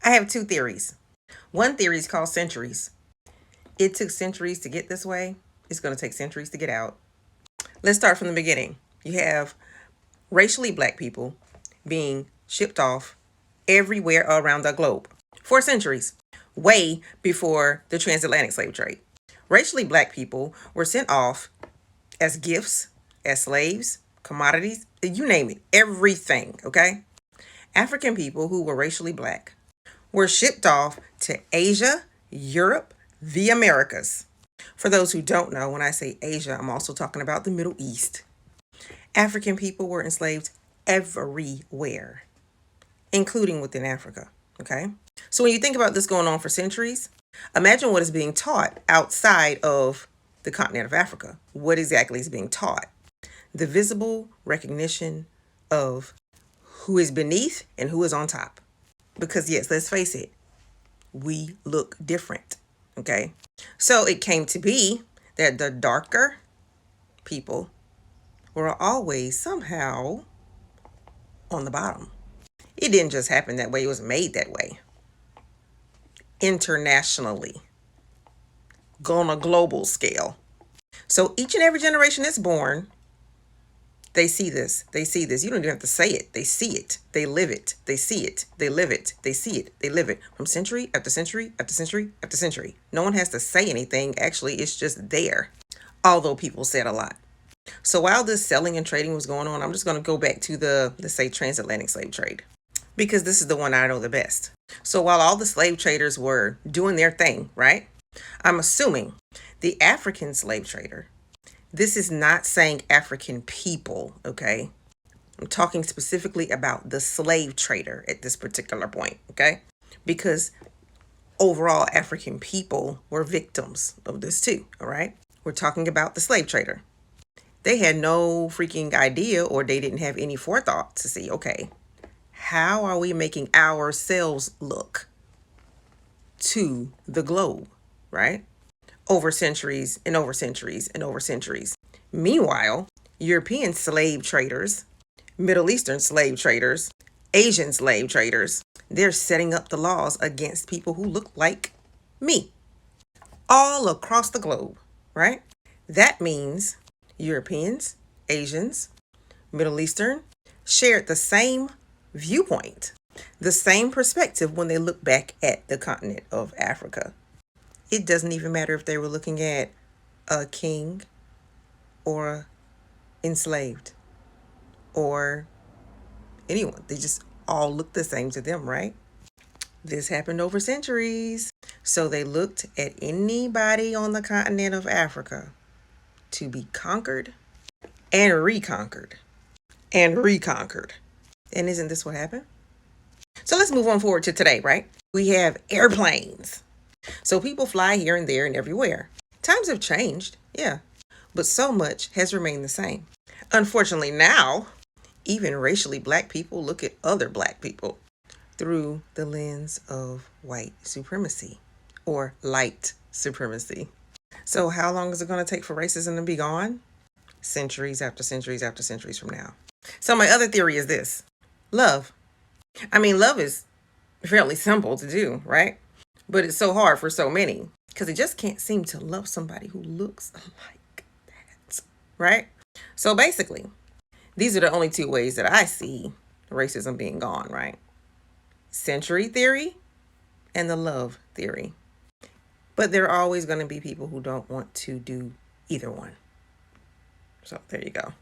I have two theories. One theory is called centuries. It took centuries to get this way. It's going to take centuries to get out. Let's start from the beginning. You have racially black people being shipped off everywhere around the globe for centuries, way before the transatlantic slave trade. Racially black people were sent off as gifts, as slaves, commodities, you name it, everything, okay? African people who were racially black were shipped off to Asia, Europe, the Americas. For those who don't know, when I say Asia, I'm also talking about the Middle East. African people were enslaved everywhere, including within Africa, okay? So when you think about this going on for centuries, imagine what is being taught outside of the continent of Africa. What exactly is being taught? The visible recognition of who is beneath and who is on top. Because yes, let's face it, we look different, okay? So it came to be that the darker people were always somehow on the bottom. It didn't just happen that way, it was made that way. Internationally, on a global scale. So each and every generation that's born, they see this. They see this. You don't even have to say it. They see it. They live it. They see it. They live it. They see it. They live it. From century after century after century after century. No one has to say anything. Actually, it's just there. Although people said a lot. So while this selling and trading was going on, I'm just going to go back to the, let's say, transatlantic slave trade. Because this is the one I know the best. So while all the slave traders were doing their thing, right? I'm assuming the African slave trader, this is not saying African people, okay? I'm talking specifically about the slave trader at this particular point, okay? Because overall African people were victims of this too, all right? We're talking about the slave trader. They had no freaking idea, or they didn't have any forethought to see, okay, how are we making ourselves look to the globe, right? Over centuries and over centuries and over centuries. Meanwhile, European slave traders, Middle Eastern slave traders, Asian slave traders, they're setting up the laws against people who look like me all across the globe, right? That means Europeans, Asians, Middle Eastern shared the same viewpoint, the same perspective when they look back at the continent of Africa. It doesn't even matter if they were looking at a king or enslaved or anyone. They just all look the same to them, right? This happened over centuries. So they looked at anybody on the continent of Africa to be conquered and reconquered and reconquered. And isn't this what happened? So let's move on forward to today, right? We have airplanes. So people fly here and there and everywhere. Times have changed, yeah, but so much has remained the same. Unfortunately, now, even racially black people look at other black people through the lens of white supremacy or light supremacy. So how long is it going to take for racism to be gone? Centuries after centuries after centuries from now. So my other theory is this: love. I mean, love is fairly simple to do, right? But it's so hard for so many because they just can't seem to love somebody who looks like that, right? So basically, these are the only two ways that I see racism being gone, right? Century theory and the love theory. But there are always going to be people who don't want to do either one. So there you go.